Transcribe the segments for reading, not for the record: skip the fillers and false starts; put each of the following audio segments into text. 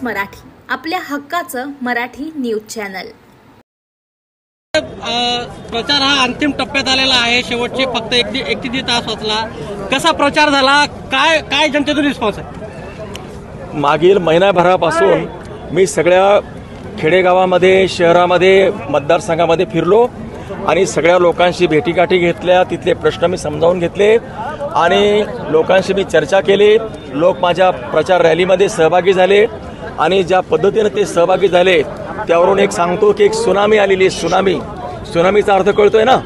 मराठी, आपल्या हक्काचं Marathi news channel. प्रचार हा अंतिम टप्प्यात आलेला आहे। शेवटचे फक्त 31 तास वाचला। कसा प्रचार झाला, काय जनतेतून रिस्पॉन्स आहे? मागील महिनाभरापासून मी सगळ्या खेडेगावामध्ये, शहरामध्ये, मतदारसंघामध्ये फिरलो आणि सगळ्या लोकांशी भेटीगाठी घेतल्या। तिथले प्रश्न मी समजावून घेतले आणि लोकांशी मी चर्चा केली। लोक माझ्या प्रचार रॅलीमध्ये सहभागी झाले आणि ज्या पद्धतीने ते सहभागी झाले त्यावरून एक सांगतो की एक सुनामी आलेली आहे। सुनामीचा अर्थ कळतोय ना?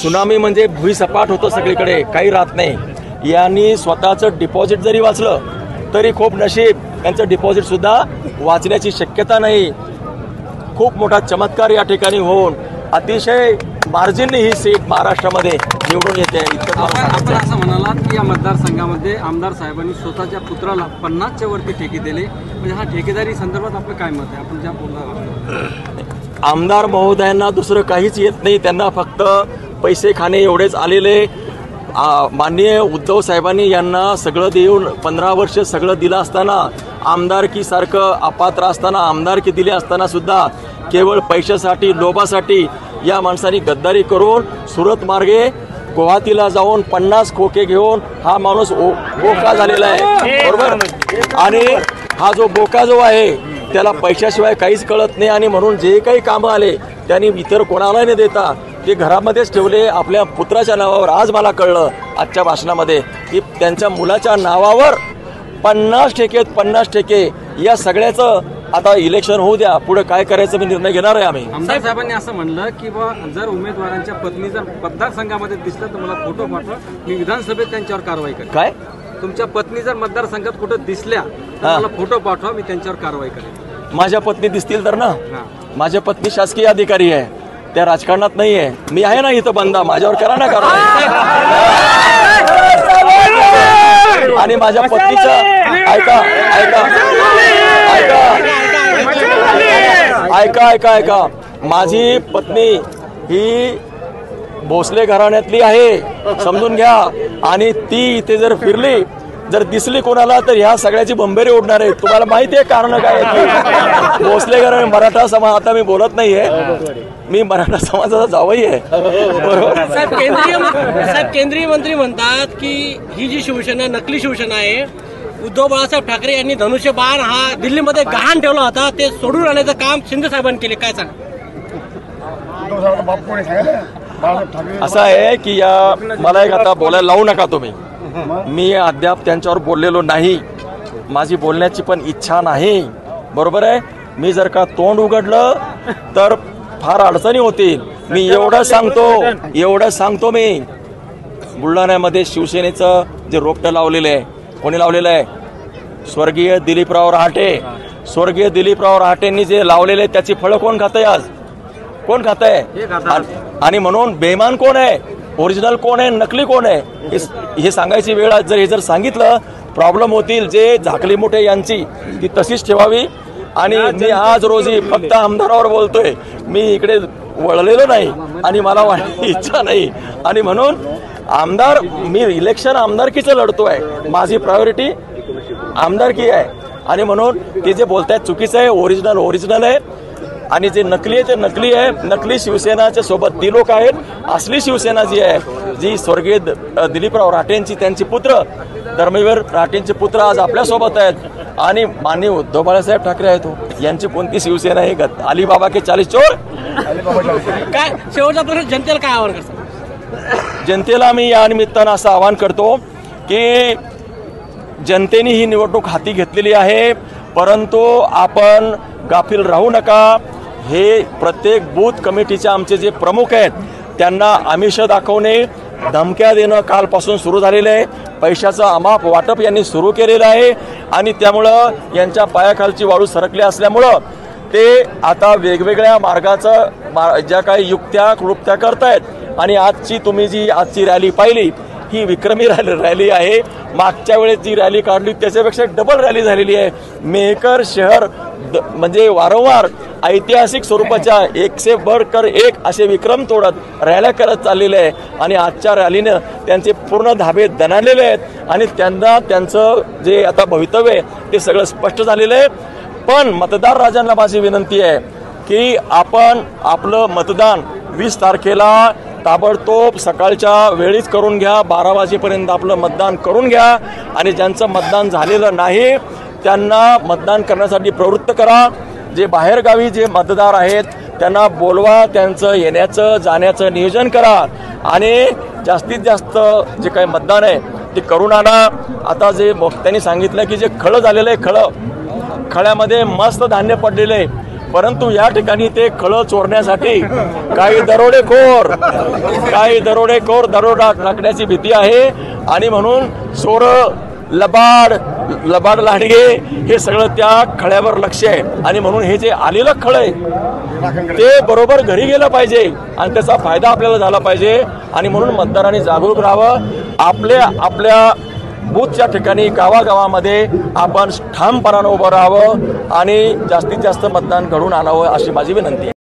सुनामी म्हणजे भुईसपाट होतं, सगळीकडे काही राहत नाही। यांनी स्वतःचं डिपॉझिट जरी वाचलं तरी खूप नशीब, त्यांचं डिपॉझिट सुद्धा वाचण्याची शक्यता नाही। खूप मोठा चमत्कार या ठिकाणी होऊन अतिशय मार्जिनने ही सीट महाराष्ट्रामध्ये निवडून येते। आपण असं म्हणालात की या मतदारसंघामध्ये आमदार साहेबांनी स्वतःच्या पुत्राला 50च्या वरती ठेके दिले, म्हणजे हा ठेकेदारी संदर्भात आपलं काय मत आहे? आपण ज्या बोलला आमदार महोदयांना दुसरं काहीच येत नाही, त्यांना फक्त पैसे खाणे एवढेच आलेले। माननीय उद्धव साहेबांनी यांना सगळं देऊन 15 वर्ष सगळं दिलं असताना, आमदारकीसारखं अपात्र असताना, आमदारकी दिली असताना सुद्धा केवळ पैशासाठी, लोभासाठी या माणसांनी गद्दारी करून सुरत मार्गे गुवाहाटीला जाऊन 50 खोके घेऊन हा माणूस बोका झालेला आहे, बरोबर? आणि हा जो बोका जो आहे त्याला पैशाशिवाय काहीच कळत नाही आणि म्हणून जे काही कामं आले त्यांनी इतर कोणाला न देता ते घरामध्येच ठेवले आपल्या पुत्राच्या नावावर। आज मला कळलं आजच्या भाषणामध्ये की त्यांच्या मुलाच्या नावावर 50 ठेके या सगळ्याचं आता इलेक्शन होऊ द्या, पुढे काय करायचं मी निर्णय घेणार आहे आम्ही। आमदार साहेबांनी असं म्हणलं की जर उमेदवारांच्या पत्नी जर मतदारसंघामध्ये दिसलं तर मला फोटो पाठवा, मी विधानसभेत त्यांच्यावर कारवाई करेन। काय? तुमच्या पत्नी जर मतदारसंघात कुठं दिसल्या तर मला फोटो पाठवा, मी त्यांच्यावर कारवाई करेन। माझ्या पत्नी दिसतील तर ना? माझ्या पत्नी शासकीय अधिकारी आहे, त्या राजकारणात नाही आहे। मी आहे ना इथं बंदा, माझ्यावर करा ना कारवाई। आणि माझ्या पत्नीचं ऐका माझी पत्नी ही भोसले घराण्यातली आहे, समजून घ्या। आणि ती इथे जर फिरली, जर दिसली कोणाला तर ह्या सगळ्याची बंबेरी उडणार आहे। तुम्हाला माहिती आहे कारण काय आहे? भोसले घराणे मराठा समाज, आता मी बोलत नाहीये, मी मराठा समाजाचा जावई आहे, बरोबर? साहेब केंद्रीय मंत्री म्हणतात की ही जी शिवसेना नकली शिवसेना आहे, उद्धव बाळासाहेब ठाकरे यांनी धनुष्यबाण हा दिल्लीमध्ये गहाण ठेवला होता, ते सोडून आणण्याचं काम शिंदे साहेबांनी केले, काय सांगा? असं आहे की या मला एक आता बोलायला लावू नका तुम्ही। मी अद्याप त्यांच्यावर बोललेलो नाही, माझी बोलण्याची पण इच्छा नाही, बरोबर आहे? मी जर का तोंड उघडलं तर फार अडचणी होतील। मी एवढं सांगतो मी बुलढाण्यामध्ये शिवसेनेचं जे रोपटं लावलेलं आहे, कोणी लावलेलं आहे? स्वर्गीय दिलीपराव रहाटेंनी जे लावलेले त्याची फळं कोण खातंय? आज कोण खातंय? आणि म्हणून बेईमान कोण आहे, ओरिजिनल कोण आहे, नकली कोण आहे हे सांगायची वेळ आज हे जर सांगितलं प्रॉब्लेम होतील। जे झाकली मोठे यांची ती तशीच ठेवावी। आणि मी आज रोजी फक्त आमदारावर बोलतोय, मी इकडे वळलेलो नाही आणि मला वाटण्याची इच्छा नाही। आणि म्हणून मी इलेक्शन आमदारकीचं लढतोय, माझी प्रायोरिटी आमदारकी आहे। आणि म्हणून ते जे बोलतायत चुकीचं आहे, ओरिजिनल आहे आणि जे नकली आहे ते नकली आहे। नकली शिवसेनाच्या सोबत ती लोक आहेत। असली शिवसेना जी आहे, जी स्वर्गीय दिलीपराव रहाटेंची, त्यांचे पुत्र धर्मवीर रहाटेंचे पुत्र आज आपल्यासोबत आहेत आणि माननीय उद्धव बाळासाहेब ठाकरे आहेत। यांची कोणती शिवसेना आहे? अलीबाबा के 40 चोर। काय शेवटचा प्रश्न, जनतेला काय आवाहन करतो? जनतेला मी या निमित्तानं असं आवाहन करतो की जनतेने ही निवडणूक हाती घेतलेली आहे, परंतु आपण गाफील राहू नका। हे प्रत्येक बूथ कमिटीचे आमचे जे प्रमुख आहेत त्यांना आमिष दाखवणे, धमक्या देणं कालपासून सुरू झालेलं आहे। पैशाचं अमाप वाटप यांनी सुरू केलेलं आहे आणि त्यामुळं यांच्या पायाखालची वाळू सरकली असल्यामुळं ते आता वेगवेगळ्या मार्गाचं ज्या काही युक्त्या क्लुप्त्या करतायत। आणि आजची रॅली पाहिली, ही विक्रमी रॅली आहे। मागच्या वेळेस जी रॅली काढली त्याच्यापेक्षा डबल रॅली झालेली आहे। मेहकर शहर म्हणजे वारंवार ऐतिहासिक स्वरूपाच्या 1 से बढ़कर 1 असे विक्रम तोडत रॅल्या करत चाललेले आहे आणि आजच्या रॅलीनं त्यांचे पूर्ण धाबे दणाणलेले आहेत आणि त्यांना त्यांचं जे आता भवितव्य आहे ते सगळं स्पष्ट झालेलं आहे। पण मतदार राजांना माझी विनंती आहे की आपण आपलं मतदान 20 तारखेला ताबडतोब सकाळच्या वेळीच करून घ्या. 12 वाजेपर्यंत आपलं मतदान करून घ्या आणि ज्यांचं मतदान झालेलं नाही त्यांना मतदान करण्यासाठी प्रवृत्त करा. जे बाहेरगावी जे मतदार आहेत त्यांना बोलवा, त्यांचं येण्याचं जाण्याचं नियोजन करा आणि जास्तीत जास्त जे काही मतदान आहे ते करून आणा. आता जे त्यांनी सांगितलं की जे खळं झालेलं आहे, खळ्यामध्ये मस्त धान्य पडलेलं आहे, परंतु या ठिकाणी ते खळं चोरण्यासाठी काही दरोडेखोर दरोडा टाकण्याची भीती आहे आणि म्हणून चोर लबाड लाडगे हे सगळं त्या खळ्यावर लक्ष आहे आणि म्हणून हे जे आलेलं खळ आहे ते बरोबर घरी गेलं पाहिजे आणि त्याचा फायदा आपल्याला झाला पाहिजे आणि म्हणून मतदारांनी जागरूक राहावं. आपल्या बूथच्या ठिकाणी गावागावामध्ये आपण ठामपणानं उभं राहावं आणि जास्तीत जास्त मतदान घडून आणावं अशी माझी विनंती आहे.